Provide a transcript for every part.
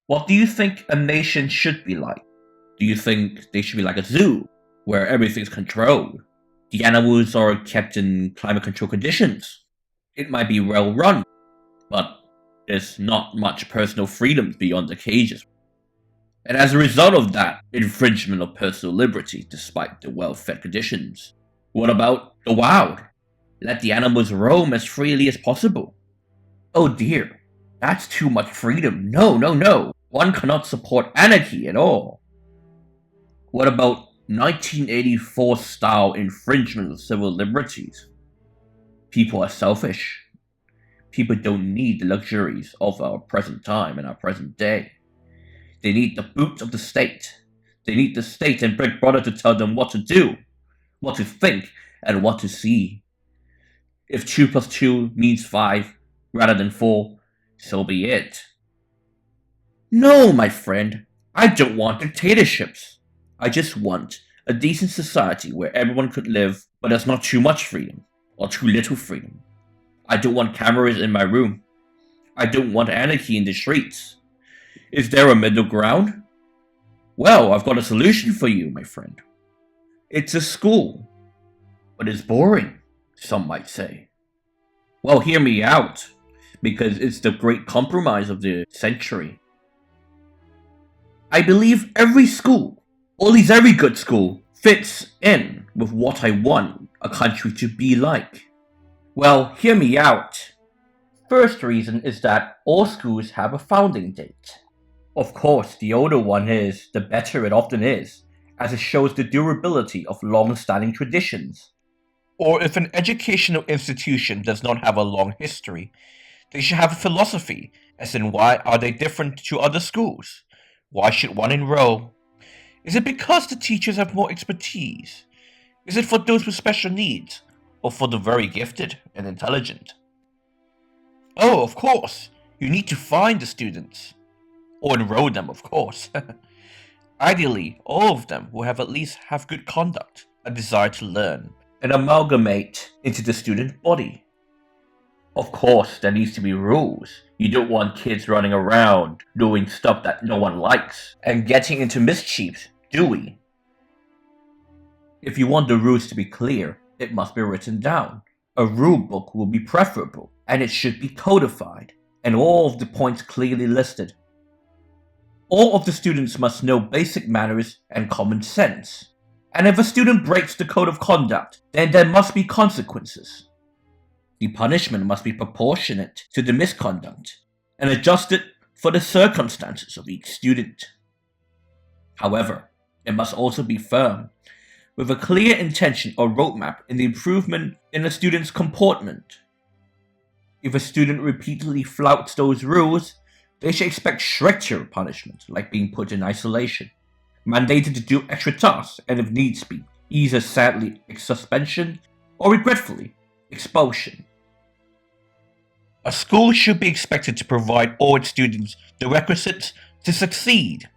What do you think a nation should be like? Do you think they should be like a zoo, where everything's controlled? The animals are kept in climate control conditions. It might be well run, but there's not much personal freedom beyond the cages. And as a result of that infringement of personal liberty despite the well-fed conditions, what about the wild? Let the animals roam as freely as possible. Oh dear, that's too much freedom. No, no, no. One cannot support anarchy at all. What about 1984 style infringement of civil liberties? People are selfish. People don't need the luxuries of our present time and our present day. They need the boot of the state. They need the state and Big Brother to tell them what to do, what to think, and what to see. If 2 plus 2 means 5 rather than 4, so be it. No, my friend, I don't want dictatorships. I just want a decent society where everyone could live, but there's not too much freedom, or too little freedom. I don't want cameras in my room. I don't want anarchy in the streets. Is there a middle ground? Well, I've got a solution for you, my friend. It's a school. But it's boring, some might say. Well, hear me out, because it's the great compromise of the century. I believe every school, or at least every good school, fits in with what I want a country to be like. Well, hear me out. First reason is that all schools have a founding date. Of course, the older one is, the better it often is, as it shows the durability of long-standing traditions. Or if an educational institution does not have a long history, they should have a philosophy, as in why are they different to other schools? Why should one enroll? Is it because the teachers have more expertise? Is it for those with special needs, or for the very gifted and intelligent? Oh, of course, you need to find the students. Or enroll them, of course. Ideally, all of them will at least have good conduct, a desire to learn, and amalgamate into the student body. Of course, there needs to be rules. You don't want kids running around, doing stuff that no one likes, and getting into mischief, do we? If you want the rules to be clear, it must be written down. A rule book will be preferable, and it should be codified, and all of the points clearly listed. All of the students must know basic manners and common sense. And if a student breaks the code of conduct, then there must be consequences. The punishment must be proportionate to the misconduct and adjusted for the circumstances of each student. However, it must also be firm, with a clear intention or roadmap in the improvement in a student's comportment. If a student repeatedly flouts those rules, they should expect stricter punishment, like being put in isolation, mandated to do extra tasks, and if needs be, either sadly suspension or regretfully expulsion. A school should be expected to provide all its students the requisites to succeed.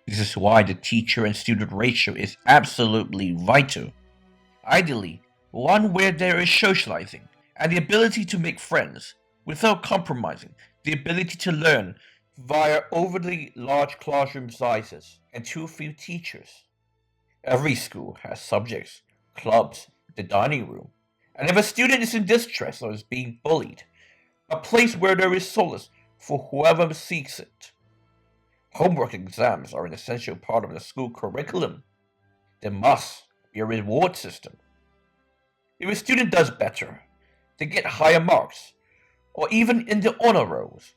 This is why the teacher and student ratio is absolutely vital. Ideally, one where there is socializing and the ability to make friends without compromising the ability to learn via overly large classroom sizes and too few teachers. Every school has subjects, clubs, the dining room, and if a student is in distress or is being bullied, a place where there is solace for whoever seeks it. Homework exams are an essential part of the school curriculum. There must be a reward system. If a student does better, they get higher marks, or even in the honor rolls.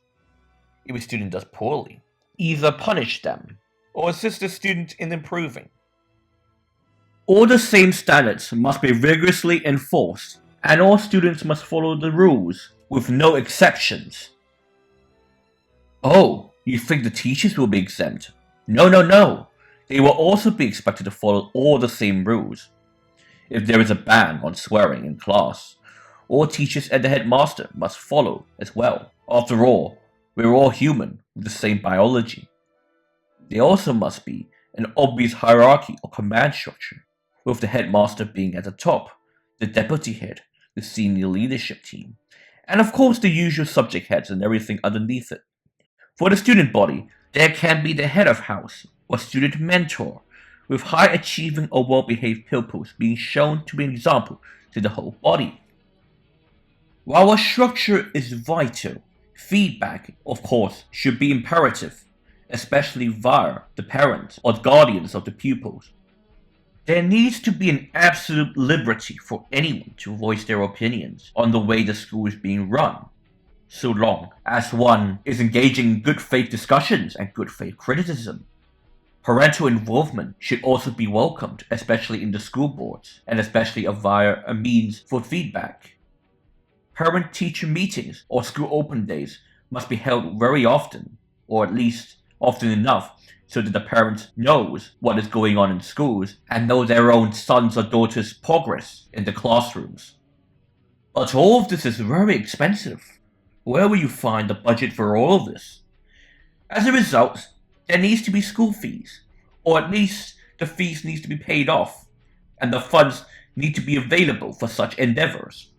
If a student does poorly, either punish them or assist the student in improving. All the same standards must be rigorously enforced, and all students must follow the rules, with no exceptions. Oh, you think the teachers will be exempt? No, no, no. They will also be expected to follow all the same rules. If there is a ban on swearing in class, all teachers and the headmaster must follow as well. After all, we're all human with the same biology. There also must be an obvious hierarchy or command structure, with the headmaster being at the top, the deputy head, the senior leadership team, and of course the usual subject heads and everything underneath it. For the student body, There can be the head of house or student mentor, with high achieving or well behaved pupils being shown to be an example to the whole body. While a structure is vital, feedback, of course, should be imperative, especially via the parents or guardians of the pupils. There needs to be an absolute liberty for anyone to voice their opinions on the way the school is being run, so long as one is engaging in good faith discussions and good faith criticism. Parental involvement should also be welcomed, especially in the school boards, and especially via a means for feedback. Parent-teacher meetings or school open days must be held very often, or at least often enough, so that the parents knows what is going on in schools and know their own sons or daughters' progress in the classrooms. But all of this is very expensive. Where will you find the budget for all of this? As a result, there needs to be school fees, or at least the fees need to be paid off, and the funds need to be available for such endeavors.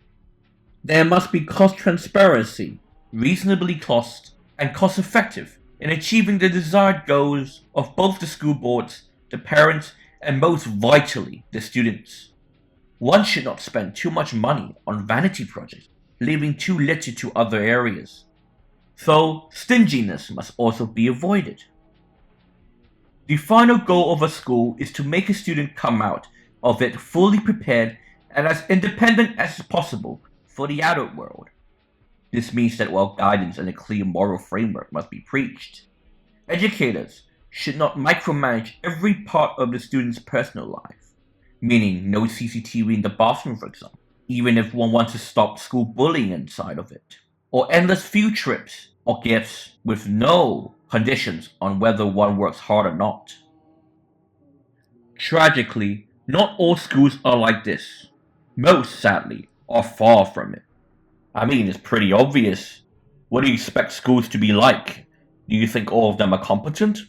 There must be cost transparency, reasonably cost and cost effective in achieving the desired goals of both the school boards, the parents, and most vitally, the students. One should not spend too much money on vanity projects, leaving too little to other areas. So, stinginess must also be avoided. The final goal of a school is to make a student come out of it fully prepared and as independent as possible for the adult world. This means that while guidance and a clear moral framework must be preached, educators should not micromanage every part of the student's personal life, meaning no CCTV in the bathroom, for example, even if one wants to stop school bullying inside of it, or endless field trips or gifts with no conditions on whether one works hard or not. Tragically, not all schools are like this. Most, sadly, are far from it. I mean, it's pretty obvious. What do you expect schools to be like? Do you think all of them are competent?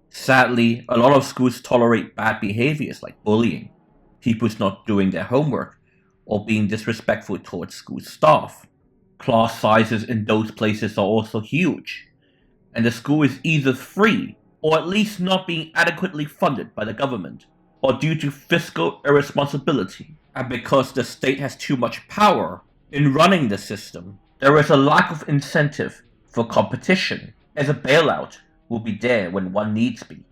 Sadly, a lot of schools tolerate bad behaviors like bullying, people not doing their homework, or being disrespectful towards school staff. Class sizes in those places are also huge, and the school is either free or at least not being adequately funded by the government, or due to fiscal irresponsibility. And because the state has too much power in running the system, there is a lack of incentive for competition, as a bailout will be there when one needs be.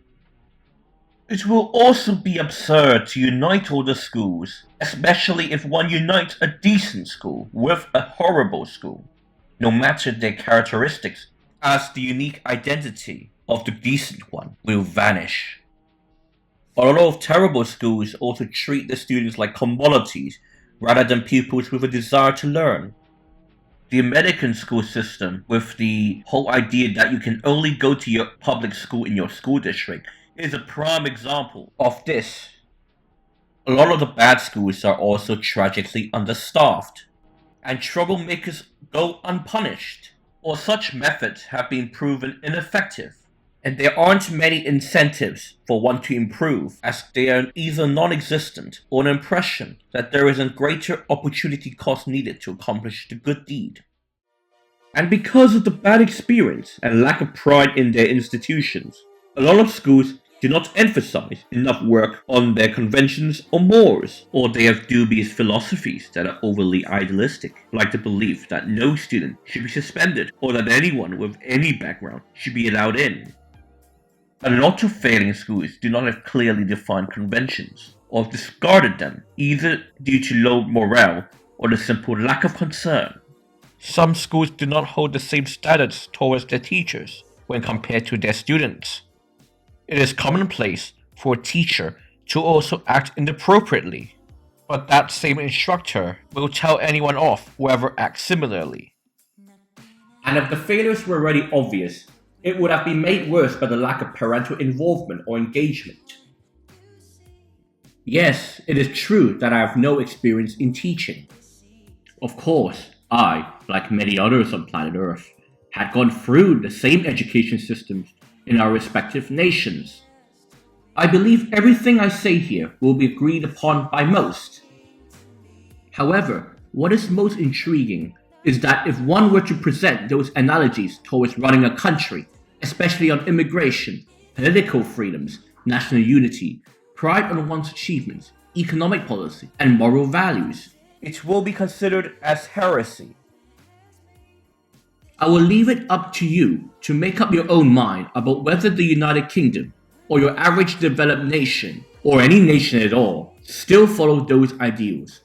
It will also be absurd to unite all the schools, especially if one unites a decent school with a horrible school, no matter their characteristics, as the unique identity of the decent one will vanish. But a lot of terrible schools also treat the students like commodities rather than pupils with a desire to learn. The American school system, with the whole idea that you can only go to your public school in your school district, is a prime example of this. A lot of the bad schools are also tragically understaffed, and troublemakers go unpunished, or such methods have been proven ineffective. And there aren't many incentives for one to improve, as they are either non-existent or an impression that there is a greater opportunity cost needed to accomplish the good deed. And because of the bad experience and lack of pride in their institutions, a lot of schools do not emphasize enough work on their conventions or mores, or they have dubious philosophies that are overly idealistic, like the belief that no student should be suspended or that anyone with any background should be allowed in. A lot of failing schools do not have clearly defined conventions, or have discarded them, either due to low morale or the simple lack of concern. Some schools do not hold the same standards towards their teachers when compared to their students. It is commonplace for a teacher to also act inappropriately, but that same instructor will tell anyone off whoever acts similarly. And if the failures were already obvious, it would have been made worse by the lack of parental involvement or engagement. Yes, it is true that I have no experience in teaching. Of course, I, like many others on planet Earth, had gone through the same education systems in our respective nations. I believe everything I say here will be agreed upon by most. However, what is most intriguing is that if one were to present those analogies towards running a country, especially on immigration, political freedoms, national unity, pride on one's achievements, economic policy, and moral values. It will be considered as heresy. I will leave it up to you to make up your own mind about whether the United Kingdom, or your average developed nation, or any nation at all, still follow those ideals.